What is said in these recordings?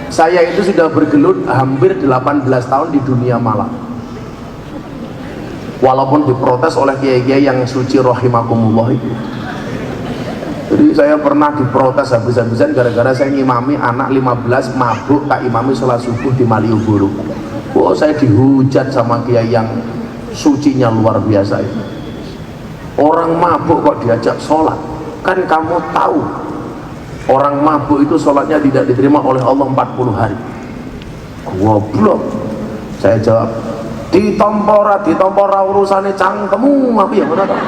Saya itu sudah bergelut hampir 18 tahun di dunia malam, walaupun diprotes oleh kiai-kiai yang suci rahimakumullah itu. Jadi saya pernah diprotes habis-habisan gara-gara saya ngimami anak 15 mabuk tak imami sholat subuh di Malioboro. Oh, saya dihujat sama kiai yang sucinya luar biasa itu. Orang mabuk kok diajak sholat? Kan kamu tahu orang mabuk itu sholatnya tidak diterima oleh Allah 40 hari. Goblok. Saya jawab, ditompora urusannya cangkemu, apa ya mana tak?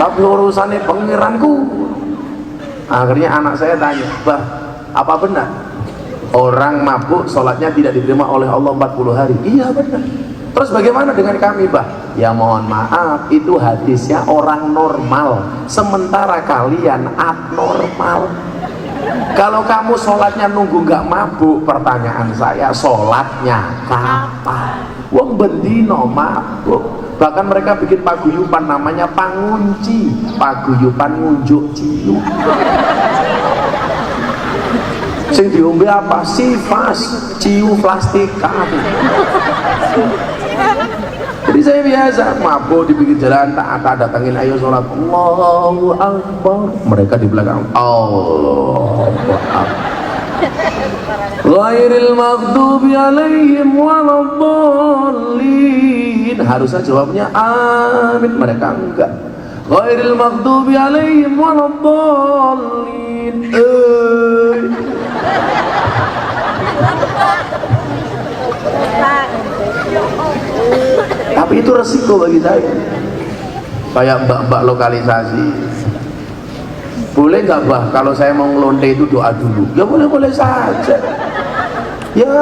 Tapi urusannya pengiranku. Akhirnya anak saya tanya, bah, apa benar orang mabuk sholatnya tidak diterima oleh Allah 40 hari? Iya benar. Terus bagaimana dengan kami, bah? Ya mohon maaf, itu hadisnya orang normal, sementara kalian abnormal. Kalau kamu sholatnya nunggu nggak mabuk, pertanyaan saya, sholatnya kapan? Wong bendino mabuk. Bahkan mereka bikin paguyuban namanya pangunci, paguyuban ngunjuk ciu. Sing diombe apa? Sifas, ciu plastik kabeh. Jadi saya biasa mabuk di pinggir jalan, tak datangin, ayo sholat, Allahu Akbar. Mereka di belakang, Allahu Akbar. Ghairil maghdubi alaihim waladdallin. Harusnya jawabnya amin, mereka enggak. Ghairil maghdubi alaihim waladdallin. Tapi itu resiko bagi saya. Kayak mbak-mbak lokalisasi, boleh nggak bah kalau saya mau ngelonte itu doa dulu? Ya boleh saja. Ya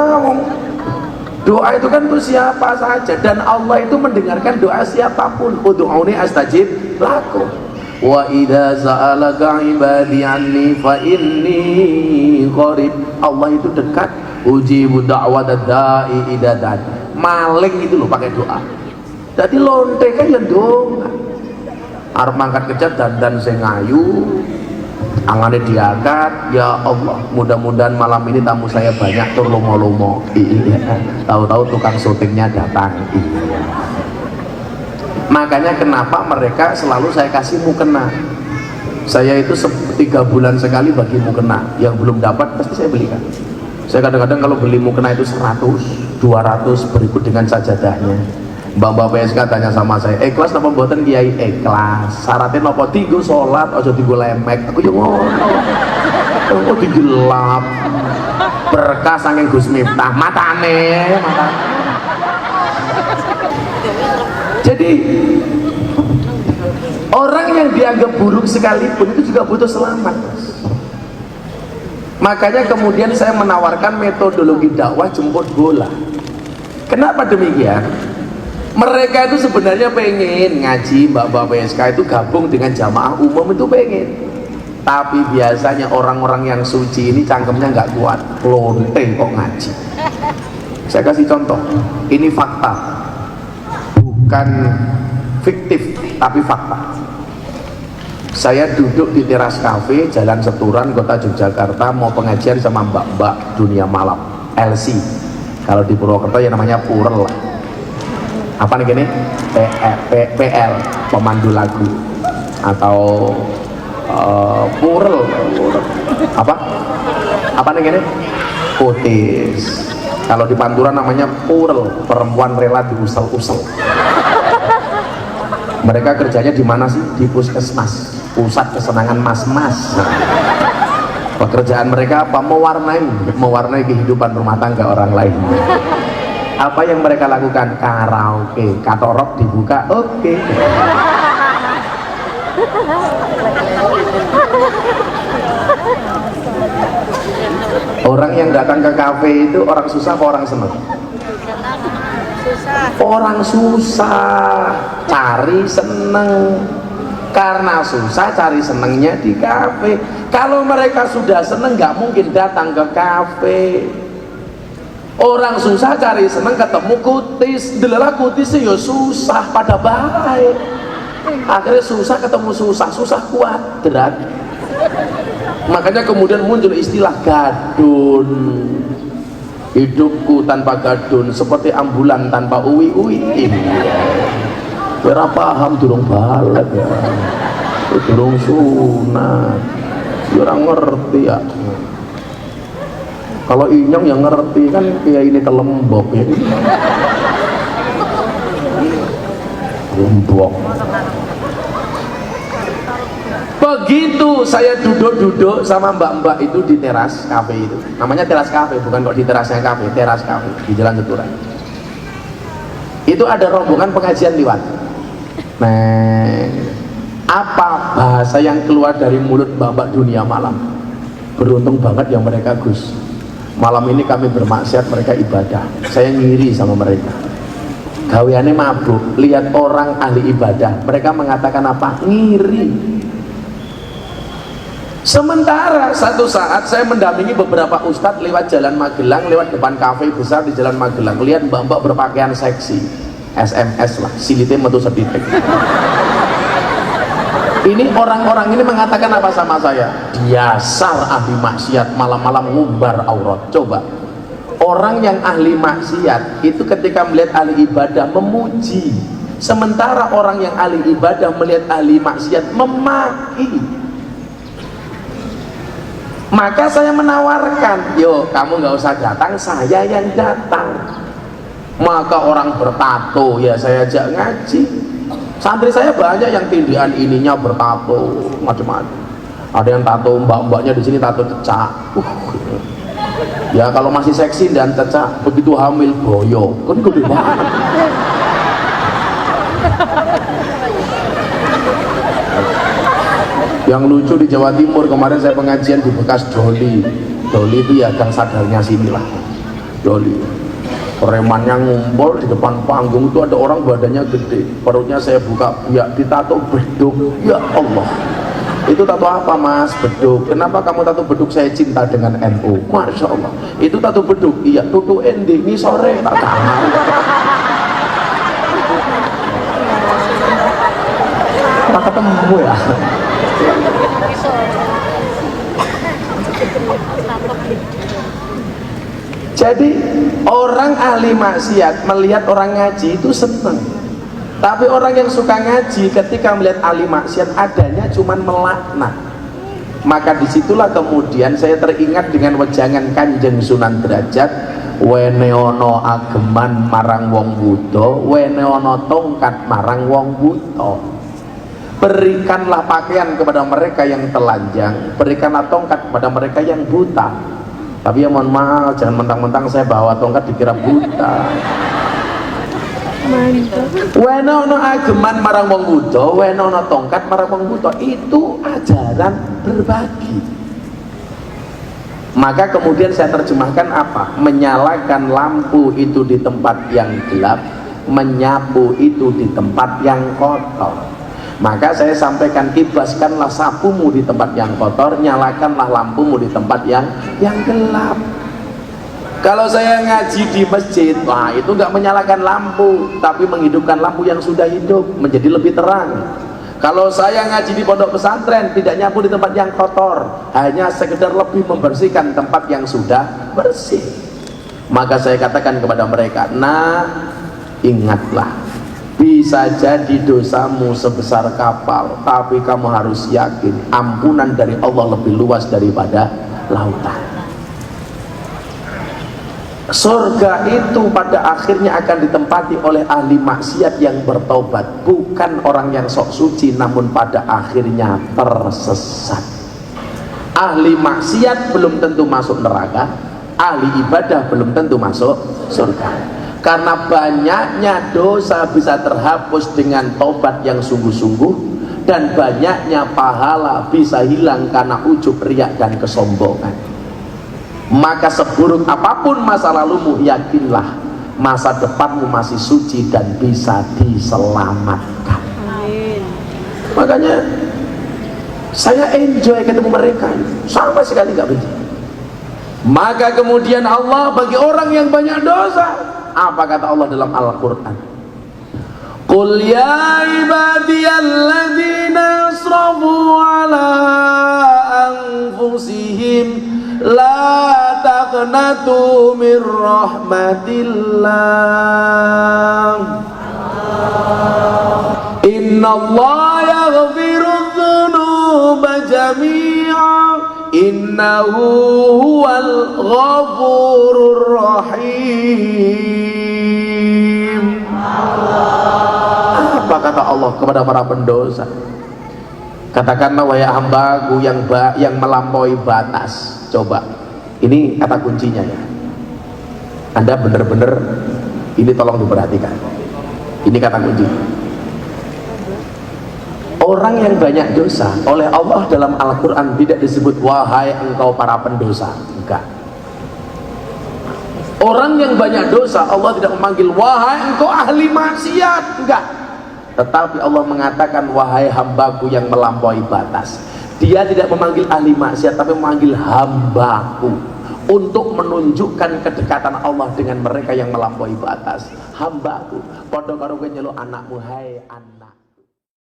doa itu kan untuk siapa saja, dan Allah itu mendengarkan doa siapapun. Ud'uni astajib lakum. Wa idza sa'alaka ibadi anni fa inni qarib. Allah itu dekat. Ujibu da'watad da'i idza da'a. Maling itu loh pakai doa. Jadi lonte kan ya doa. Arep mangkat kerja dandan sing ayu, angane diangkat, ya Allah, mudah-mudahan malam ini tamu saya banyak tur lomo-lomo. Iya. Tahu-tahu tukang syutingnya datang. Iya. Makanya kenapa mereka selalu saya kasih mukena. Saya itu 3 bulan sekali bagi mukena. Yang belum dapat pasti saya belikan. Saya kadang-kadang kalau beli mukena itu 100, 200 berikut dengan sajadahnya. Mbak-mbak PSK tanya sama saya, ikhlas napa mboten kiai? Ikhlas. Syaratnya napa? Tinggu sholat, aja tinggu lemek. Aku yo ngono. Oh digelap. Berkah saking Gus Miftah, matane. Jadi orang yang dianggap buruk sekalipun itu juga butuh selamat. Makanya kemudian saya menawarkan metodologi dakwah jemput bola. Kenapa demikian? Mereka itu sebenarnya pengen ngaji, mbak-mbak PSK itu gabung dengan jamaah umum itu pengen. Tapi biasanya orang-orang yang suci ini cangkemnya nggak kuat, lonte kok ngaji. Saya kasih contoh, ini fakta, bukan fiktif, tapi fakta. Saya duduk di teras kafe Jalan Seturan, Kota Yogyakarta, mau pengajian sama mbak-mbak dunia malam, LC. Kalau di Purwokerto ya namanya Purel lah. Apa nih gini? PL, pemandu lagu, atau Purel. Apa nih gini? Potis. Kalau di Pantura namanya Purel, perempuan rela diusel-usel. Mereka kerjanya di mana sih? Di puskesmas, pusat kesenangan mas-mas. Pekerjaan mereka apa? Mewarnai kehidupan rumah tangga orang lain. Apa yang mereka lakukan? Karaoke, katorok dibuka, oke. Orang yang datang ke kafe itu orang susah apa orang senang? Orang susah, cari seneng. Karena susah cari senengnya di kafe. Kalau mereka sudah seneng nggak mungkin datang ke kafe. Orang susah cari seneng ketemu kutis, delala kutis ya susah pada baik. Akhirnya susah ketemu susah, susah kuadrat. Makanya kemudian muncul istilah gadun. Hidupku tanpa gadun seperti ambulan tanpa uwi-uwi. Ora paham durung balik ya. Durung sunat. Ora ngerti ya. Kalau inyong yang ngerti kan kayak ini ke Lombok ya. Lombok. Begitu saya duduk-duduk sama mbak-mbak itu di teras kafe itu. Namanya teras kafe, bukan kok di terasnya kafe, teras kafe di Jalan Keturan. Itu ada rombongan pengajian lewat. Nah, apa bahasa yang keluar dari mulut mbak-mbak dunia malam? Beruntung banget yang mereka Gus. Malam ini kami bermaksiat, mereka ibadah. Saya ngiri sama mereka. Gaweane mabuk, lihat orang ahli ibadah, mereka mengatakan apa? Ngiri. Sementara satu saat saya mendampingi beberapa ustadz lewat Jalan Magelang, lewat depan kafe besar di Jalan Magelang, lihat mbak-mbak berpakaian seksi, SMS lah, silite metu seditik. Ini orang-orang ini mengatakan apa sama saya? Dasar ahli maksiat, malam-malam ngumbar aurat. Coba, orang yang ahli maksiat itu ketika melihat ahli ibadah memuji, sementara orang yang ahli ibadah melihat ahli maksiat memaki. Maka saya menawarkan, yo kamu nggak usah datang, saya yang datang. Maka orang bertato ya saya ajak ngaji. Santri saya banyak yang tindihan ininya bertato macam-macam. Ada yang tato mbak-mbaknya di sini tato cecak. Ya kalau masih seksi dan cecak, begitu hamil boyo, kan gede banget. Yang lucu di Jawa Timur kemarin saya pengajian di bekas Doli. Doli itu ya gang sadarnya sini lah. Doli. Premannya ngumpul di depan panggung itu ada orang badannya gede, perutnya saya buka, ya ditato beduk. Ya Allah, itu tato apa mas? Beduk. Kenapa kamu tato beduk? Saya cinta dengan NU. Masya Allah, itu tato beduk. Iya, tutu endi ini sore tak tahu. Tak ketemu ya. Jadi orang ahli maksiat melihat orang ngaji itu senang. Tapi orang yang suka ngaji ketika melihat ahli maksiat adanya cuman melaknat. Maka disitulah kemudian saya teringat dengan wejangan Kanjeng Sunan Derajat, weneono ageman marang wong buta, weneono tongkat marang wong buta. Berikanlah pakaian kepada mereka yang telanjang, berikanlah tongkat kepada mereka yang buta. Tapi ya mohon maaf, jangan mentang-mentang saya bawa tongkat dikira buta. Wenono ageman marang wong buta, wenono tongkat marang wong buta. Itu ajaran berbagi. Maka kemudian saya terjemahkan apa? Menyalakan lampu itu di tempat yang gelap, menyapu itu di tempat yang kotor. Maka saya sampaikan, kibaskanlah sapumu di tempat yang kotor, nyalakanlah lampumu di tempat yang gelap. Kalau saya ngaji di masjid, wah itu nggak menyalakan lampu, tapi menghidupkan lampu yang sudah hidup menjadi lebih terang. Kalau saya ngaji di pondok pesantren, tidak nyapu di tempat yang kotor, hanya sekedar lebih membersihkan tempat yang sudah bersih. Maka saya katakan kepada mereka, nah ingatlah, bisa jadi dosamu sebesar kapal, tapi kamu harus yakin ampunan dari Allah lebih luas daripada lautan. Surga itu pada akhirnya akan ditempati oleh ahli maksiat yang bertobat, bukan orang yang sok suci namun pada akhirnya tersesat. Ahli maksiat belum tentu masuk neraka, ahli ibadah belum tentu masuk surga. Karena banyaknya dosa bisa terhapus dengan tobat yang sungguh-sungguh, dan banyaknya pahala bisa hilang karena ujub, riak dan kesombongan. Maka seburuk apapun masa lalumu, yakinlah masa depanmu masih suci dan bisa diselamatkan. Amin. Makanya saya enjoy ketemu mereka, sama sekali nggak benci. Maka kemudian Allah bagi orang yang banyak dosa, apa kata Allah dalam Al-Quran? Qul ya ibadiyalladzina asrafu ala anfusihim la taqnatu min rahmatillah. Innallaha yaghfiru dzunuba jami'a innahu huwal ghafurur rahim. Apa kata Allah kepada para pendosa? Katakanlah, wahai hambaku yang melampaui batas. Coba, ini kata kuncinya ya. Anda benar-benar ini tolong diperhatikan. Ini kata kunci. Orang yang banyak dosa oleh Allah dalam Al-Quran tidak disebut wahai engkau para pendosa. Enggak. Orang yang banyak dosa Allah tidak memanggil wahai engkau ahli maksiat. Enggak. Tetapi Allah mengatakan wahai hambaku yang melampaui batas. Dia tidak memanggil ahli maksiat, tapi memanggil hambaku, untuk menunjukkan kedekatan Allah dengan mereka yang melampaui batas. Hambaku, padha karo kowe nyeluk anakmu, hai anak.